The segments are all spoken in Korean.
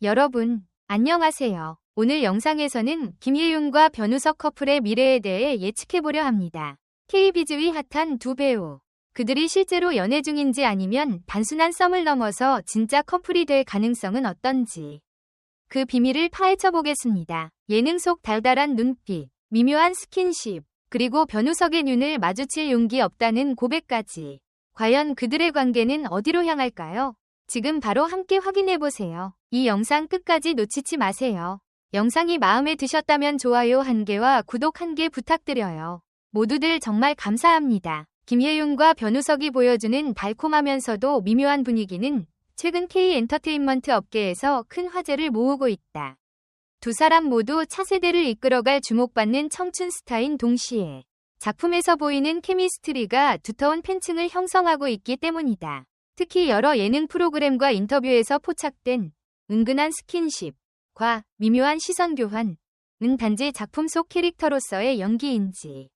여러분, 안녕하세요. 오늘 영상에서는 김예윤과 변우석 커플의 미래에 대해 예측해보려 합니다. K비즈의 핫한 두 배우. 그들이 실제로 연애 중인지 아니면 단순한 썸을 넘어서 진짜 커플이 될 가능성은 어떤지. 그 비밀을 파헤쳐보겠습니다. 예능 속 달달한 눈빛, 미묘한 스킨십, 그리고 변우석의 눈을 마주칠 용기 없다는 고백까지. 과연 그들의 관계는 어디로 향할까요? 지금 바로 함께 확인해보세요. 이 영상 끝까지 놓치지 마세요. 영상이 마음에 드셨다면 좋아요 1개와 구독 1개 부탁드려요. 모두들 정말 감사합니다. 김예윤과 변우석이 보여주는 달콤하면서도 미묘한 분위기는 최근 K엔터테인먼트 업계에서 큰 화제를 모으고 있다. 두 사람 모두 차세대를 이끌어갈 주목받는 청춘 스타인 동시에 작품에서 보이는 케미스트리가 두터운 팬층을 형성하고 있기 때문이다. 특히 여러 예능 프로그램과 인터뷰에서 포착된 은근한 스킨십과 미묘한 시선 교환은 단지 작품 속 캐릭터로서의 연기인지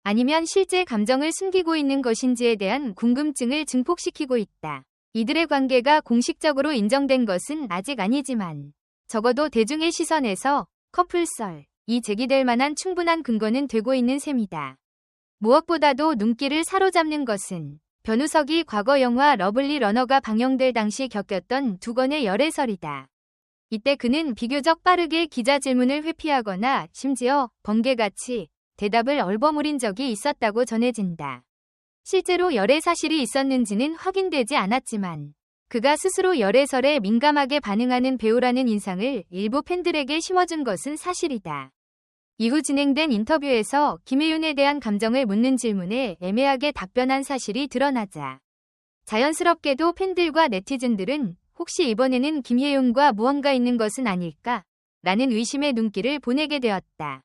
아니면 실제 감정을 숨기고 있는 것인지에 대한 궁금증을 증폭시키고 있다. 이들의 관계가 공식적으로 인정된 것은 아직 아니지만 적어도 대중의 시선에서 커플설이 제기될 만한 충분한 근거는 되고 있는 셈이다. 무엇보다도 눈길을 사로잡는 것은 변우석이 과거 영화 러블리 러너가 방영될 당시 겪었던 두 건의 열애설이다. 이때 그는 비교적 빠르게 기자 질문을 회피하거나 심지어 번개같이 대답을 얼버무린 적이 있었다고 전해진다. 실제로 열애 사실이 있었는지는 확인되지 않았지만 그가 스스로 열애설에 민감하게 반응하는 배우라는 인상을 일부 팬들에게 심어준 것은 사실이다. 이후 진행된 인터뷰에서 김예윤에 대한 감정을 묻는 질문에 애매하게 답변한 사실이 드러나자 자연스럽게도 팬들과 네티즌들은 혹시 이번에는 김예윤과 무언가 있는 것은 아닐까? 라는 의심의 눈길을 보내게 되었다.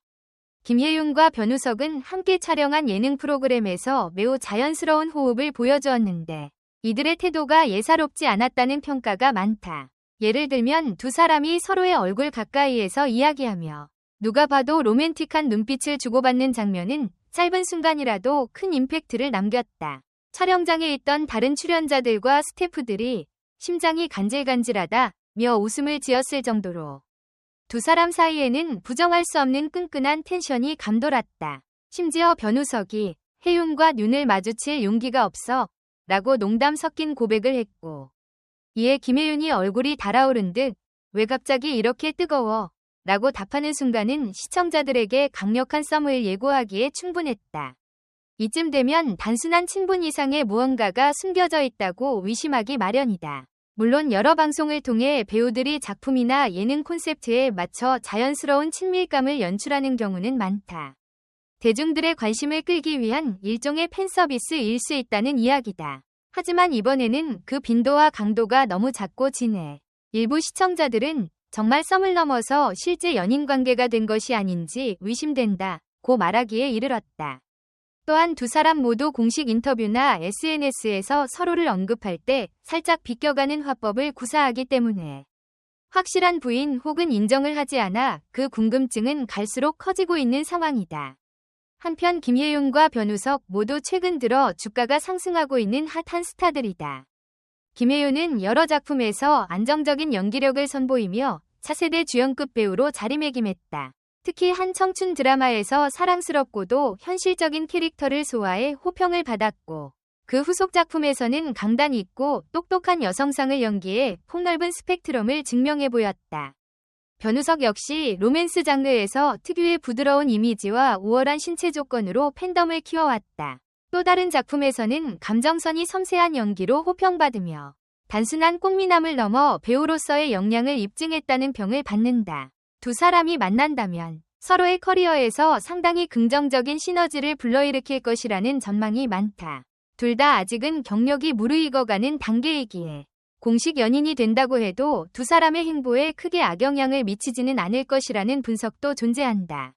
김예윤과 변우석은 함께 촬영한 예능 프로그램에서 매우 자연스러운 호흡을 보여주었는데 이들의 태도가 예사롭지 않았다는 평가가 많다. 예를 들면 두 사람이 서로의 얼굴 가까이에서 이야기하며 누가 봐도 로맨틱한 눈빛을 주고받는 장면은 짧은 순간이라도 큰 임팩트를 남겼다. 촬영장에 있던 다른 출연자들과 스태프들이 심장이 간질간질하다며 웃음을 지었을 정도로 두 사람 사이에는 부정할 수 없는 끈끈한 텐션이 감돌았다. 심지어 변우석이 혜윤과 눈을 마주칠 용기가 없어 라고 농담 섞인 고백을 했고 이에 김예윤이 얼굴이 달아오른 듯 왜 갑자기 이렇게 뜨거워? 라고 답하는 순간은 시청자들에게 강력한 썸을 예고하기에 충분했다. 이쯤 되면 단순한 친분 이상의 무언가가 숨겨져 있다고 의심하기 마련이다. 물론 여러 방송을 통해 배우들이 작품이나 예능 콘셉트에 맞춰 자연스러운 친밀감을 연출하는 경우는 많다. 대중들의 관심을 끌기 위한 일종의 팬서비스일 수 있다는 이야기다. 하지만 이번에는 그 빈도와 강도가 너무 작고 진해 일부 시청자들은 정말 썸을 넘어서 실제 연인 관계가 된 것이 아닌지 의심된다고 말하기에 이르렀다. 또한 두 사람 모두 공식 인터뷰나 SNS에서 서로를 언급할 때 살짝 비껴가는 화법을 구사하기 때문에 확실한 부인 혹은 인정을 하지 않아 그 궁금증은 갈수록 커지고 있는 상황이다. 한편 김예윤과 변우석 모두 최근 들어 주가가 상승하고 있는 핫한 스타들이다. 김예윤은 여러 작품에서 안정적인 연기력을 선보이며 차세대 주연급 배우로 자리매김했다. 특히 한 청춘 드라마에서 사랑스럽고도 현실적인 캐릭터를 소화해 호평을 받았고 그 후속 작품에서는 강단 있고 똑똑한 여성상을 연기해 폭넓은 스펙트럼을 증명해 보였다. 변우석 역시 로맨스 장르에서 특유의 부드러운 이미지와 우월한 신체 조건으로 팬덤을 키워왔다. 또 다른 작품에서는 감정선이 섬세한 연기로 호평받으며 단순한 꽃미남을 넘어 배우로서의 역량을 입증했다는 평을 받는다. 두 사람이 만난다면 서로의 커리어에서 상당히 긍정적인 시너지를 불러일으킬 것이라는 전망이 많다. 둘 다 아직은 경력이 무르익어가는 단계이기에 공식 연인이 된다고 해도 두 사람의 행보에 크게 악영향을 미치지는 않을 것이라는 분석도 존재한다.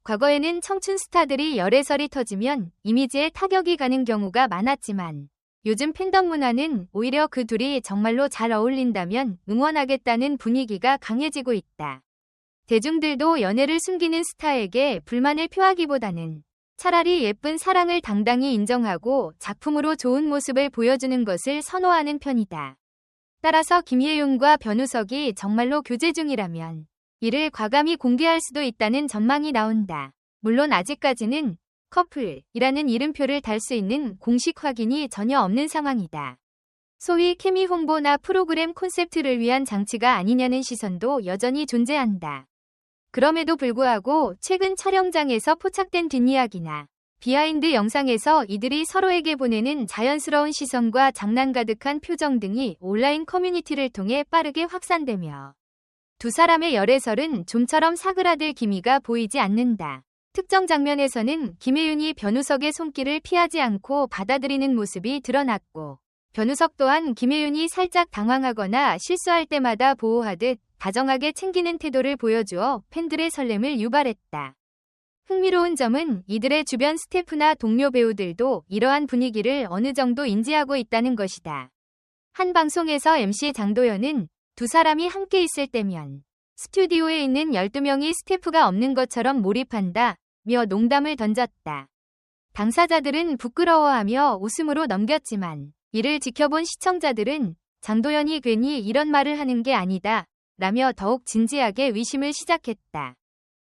과거에는 청춘 스타들이 열애설이 터지면 이미지에 타격이 가는 경우가 많았지만 요즘 팬덤 문화는 오히려 그 둘이 정말로 잘 어울린다면 응원하겠다는 분위기가 강해지고 있다. 대중들도 연애를 숨기는 스타에게 불만을 표하기보다는 차라리 예쁜 사랑을 당당히 인정하고 작품으로 좋은 모습을 보여주는 것을 선호하는 편이다. 따라서 김예윤과 변우석이 정말로 교제 중이라면 이를 과감히 공개할 수도 있다는 전망이 나온다. 물론 아직까지는 커플이라는 이름표를 달 수 있는 공식 확인이 전혀 없는 상황이다. 소위 케미 홍보나 프로그램 콘셉트를 위한 장치가 아니냐는 시선도 여전히 존재한다. 그럼에도 불구하고 최근 촬영장에서 포착된 뒷이야기나 비하인드 영상에서 이들이 서로에게 보내는 자연스러운 시선과 장난 가득한 표정 등이 온라인 커뮤니티를 통해 빠르게 확산되며 두 사람의 열애설은 좀처럼 사그라들 기미가 보이지 않는다. 특정 장면에서는 김혜윤이 변우석의 손길을 피하지 않고 받아들이는 모습이 드러났고 변우석 또한 김혜윤이 살짝 당황하거나 실수할 때마다 보호하듯 다정하게 챙기는 태도를 보여주어 팬들의 설렘을 유발했다. 흥미로운 점은 이들의 주변 스태프나 동료 배우들도 이러한 분위기를 어느 정도 인지하고 있다는 것이다. 한 방송에서 MC 장도연은 두 사람이 함께 있을 때면 스튜디오에 있는 12명이 스태프가 없는 것처럼 몰입한다 며 농담을 던졌다. 당사자들은 부끄러워하며 웃음으로 넘겼지만 이를 지켜본 시청자들은 장도연이 괜히 이런 말을 하는 게 아니다 라며 더욱 진지하게 의심을 시작했다.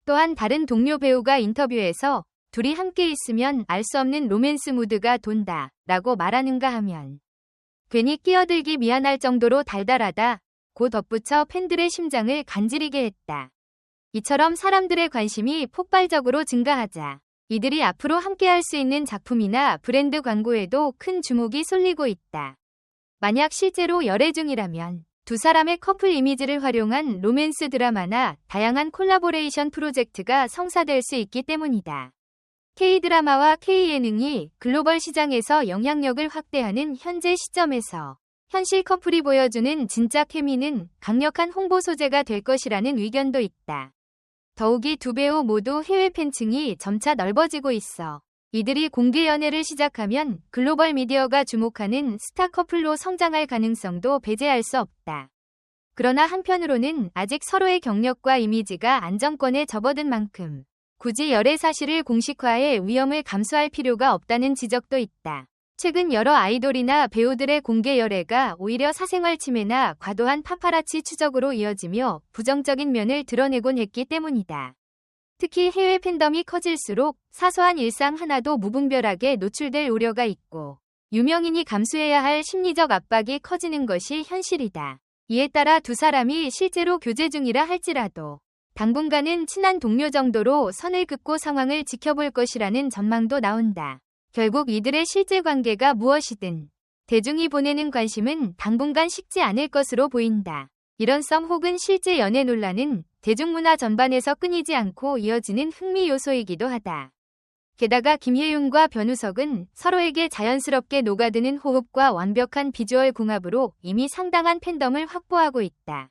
또한 다른 동료 배우가 인터뷰에서 둘이 함께 있으면 알 수 없는 로맨스 무드가 돈다 라고 말하는가 하면 괜히 끼어들기 미안할 정도로 달달하다 고 덧붙여 팬들의 심장을 간지리게 했다. 이처럼 사람들의 관심이 폭발적으로 증가하자 이들이 앞으로 함께할 수 있는 작품이나 브랜드 광고에도 큰 주목이 쏠리고 있다. 만약 실제로 열애 중이라면 두 사람의 커플 이미지를 활용한 로맨스 드라마나 다양한 콜라보레이션 프로젝트가 성사될 수 있기 때문이다. K-드라마와 K-예능이 글로벌 시장에서 영향력을 확대하는 현재 시점에서 현실 커플이 보여주는 진짜 케미는 강력한 홍보 소재가 될 것이라는 의견도 있다. 더욱이 두 배우 모두 해외 팬층이 점차 넓어지고 있어 이들이 공개 연애를 시작하면 글로벌 미디어가 주목하는 스타 커플로 성장할 가능성도 배제할 수 없다. 그러나 한편으로는 아직 서로의 경력과 이미지가 안정권에 접어든 만큼 굳이 열애 사실을 공식화해 위험을 감수할 필요가 없다는 지적도 있다. 최근 여러 아이돌이나 배우들의 공개 열애가 오히려 사생활 침해나 과도한 파파라치 추적으로 이어지며 부정적인 면을 드러내곤 했기 때문이다. 특히 해외 팬덤이 커질수록 사소한 일상 하나도 무분별하게 노출될 우려가 있고 유명인이 감수해야 할 심리적 압박이 커지는 것이 현실이다. 이에 따라 두 사람이 실제로 교제 중이라 할지라도 당분간은 친한 동료 정도로 선을 긋고 상황을 지켜볼 것이라는 전망도 나온다. 결국 이들의 실제 관계가 무엇이든 대중이 보내는 관심은 당분간 식지 않을 것으로 보인다. 이런 썸 혹은 실제 연애 논란은 대중문화 전반에서 끊이지 않고 이어지는 흥미 요소이기도 하다. 게다가 김혜윤과 변우석은 서로에게 자연스럽게 녹아드는 호흡과 완벽한 비주얼 궁합으로 이미 상당한 팬덤을 확보하고 있다.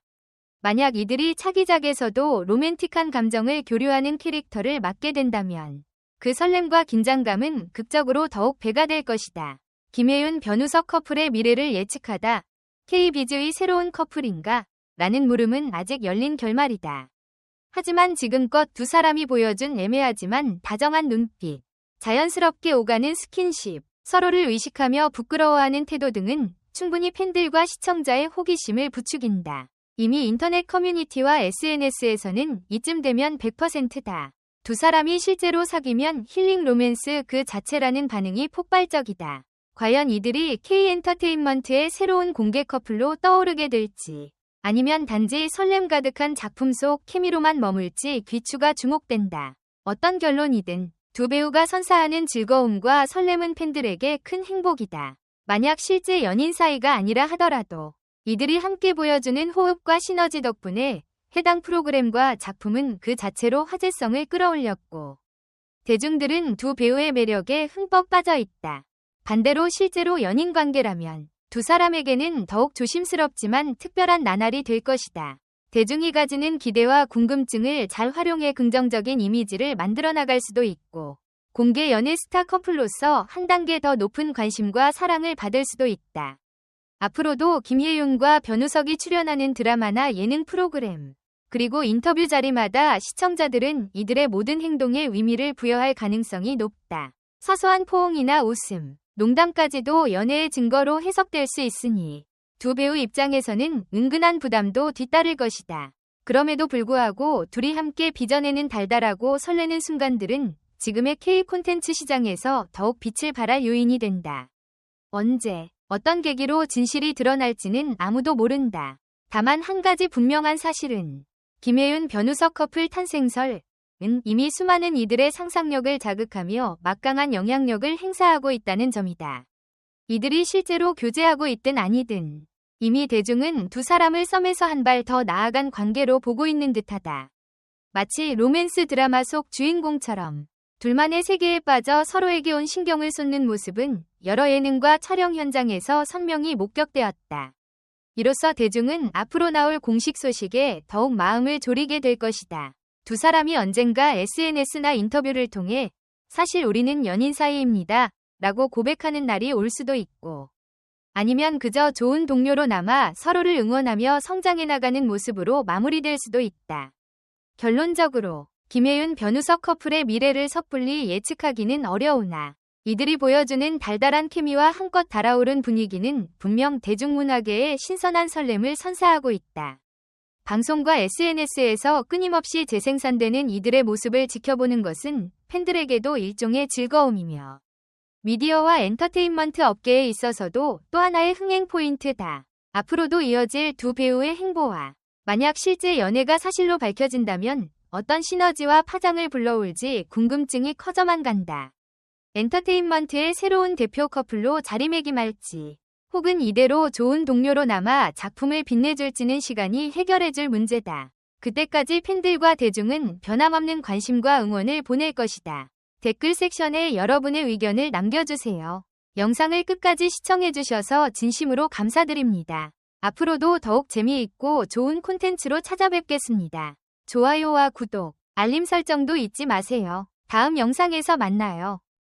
만약 이들이 차기작에서도 로맨틱한 감정을 교류하는 캐릭터를 맡게 된다면 그 설렘과 긴장감은 극적으로 더욱 배가 될 것이다. 김혜윤 변우석 커플의 미래를 예측하다. K-비즈의 새로운 커플인가? 라는 물음은 아직 열린 결말이다. 하지만 지금껏 두 사람이 보여준 애매하지만 다정한 눈빛, 자연스럽게 오가는 스킨십, 서로를 의식하며 부끄러워하는 태도 등은 충분히 팬들과 시청자의 호기심을 부추긴다. 이미 인터넷 커뮤니티와 SNS에서는 이쯤 되면 100%다. 두 사람이 실제로 사귀면 힐링 로맨스 그 자체라는 반응이 폭발적이다. 과연 이들이 K-엔터테인먼트의 새로운 공개 커플로 떠오르게 될지 아니면 단지 설렘 가득한 작품 속 케미로만 머물지 귀추가 주목된다. 어떤 결론이든 두 배우가 선사하는 즐거움과 설렘은 팬들에게 큰 행복이다. 만약 실제 연인 사이가 아니라 하더라도 이들이 함께 보여주는 호흡과 시너지 덕분에 해당 프로그램과 작품은 그 자체로 화제성을 끌어올렸고 대중들은 두 배우의 매력에 흠뻑 빠져 있다. 반대로 실제로 연인 관계라면 두 사람에게는 더욱 조심스럽지만 특별한 나날이 될 것이다. 대중이 가지는 기대와 궁금증을 잘 활용해 긍정적인 이미지를 만들어 나갈 수도 있고 공개 연애 스타 커플로서 한 단계 더 높은 관심과 사랑을 받을 수도 있다. 앞으로도 김예윤과 변우석이 출연하는 드라마나 예능 프로그램 그리고 인터뷰 자리마다 시청자들은 이들의 모든 행동에 의미를 부여할 가능성이 높다. 사소한 포옹이나 웃음, 농담까지도 연애의 증거로 해석될 수 있으니 두 배우 입장에서는 은근한 부담도 뒤따를 것이다. 그럼에도 불구하고 둘이 함께 빚어내는 달달하고 설레는 순간들은 지금의 K 콘텐츠 시장에서 더욱 빛을 발할 요인이 된다. 언제, 어떤 계기로 진실이 드러날지는 아무도 모른다. 다만 한 가지 분명한 사실은 김혜윤 변우석 커플 탄생설은 이미 수많은 이들의 상상력을 자극하며 막강한 영향력을 행사하고 있다는 점이다. 이들이 실제로 교제하고 있든 아니든 이미 대중은 두 사람을 썸에서 한 발 더 나아간 관계로 보고 있는 듯하다. 마치 로맨스 드라마 속 주인공처럼 둘만의 세계에 빠져 서로에게 온 신경을 쏟는 모습은 여러 예능과 촬영 현장에서 선명히 목격되었다. 이로써 대중은 앞으로 나올 공식 소식에 더욱 마음을 졸이게 될 것이다. 두 사람이 언젠가 SNS나 인터뷰를 통해 사실 우리는 연인 사이입니다 라고 고백하는 날이 올 수도 있고, 아니면 그저 좋은 동료로 남아 서로를 응원하며 성장해 나가는 모습으로 마무리될 수도 있다. 결론적으로 김혜윤 변우석 커플의 미래를 섣불리 예측하기는 어려우나 이들이 보여주는 달달한 케미와 한껏 달아오른 분위기는 분명 대중문화계의 신선한 설렘을 선사하고 있다. 방송과 SNS에서 끊임없이 재생산되는 이들의 모습을 지켜보는 것은 팬들에게도 일종의 즐거움이며 미디어와 엔터테인먼트 업계에 있어서도 또 하나의 흥행 포인트다. 앞으로도 이어질 두 배우의 행보와 만약 실제 연애가 사실로 밝혀진다면 어떤 시너지와 파장을 불러올지 궁금증이 커져만 간다. 엔터테인먼트의 새로운 대표 커플로 자리매김할지 혹은 이대로 좋은 동료로 남아 작품을 빛내줄지는 시간이 해결해줄 문제다. 그때까지 팬들과 대중은 변함없는 관심과 응원을 보낼 것이다. 댓글 섹션에 여러분의 의견을 남겨주세요. 영상을 끝까지 시청해주셔서 진심으로 감사드립니다. 앞으로도 더욱 재미있고 좋은 콘텐츠로 찾아뵙겠습니다. 좋아요와 구독, 알림 설정도 잊지 마세요. 다음 영상에서 만나요.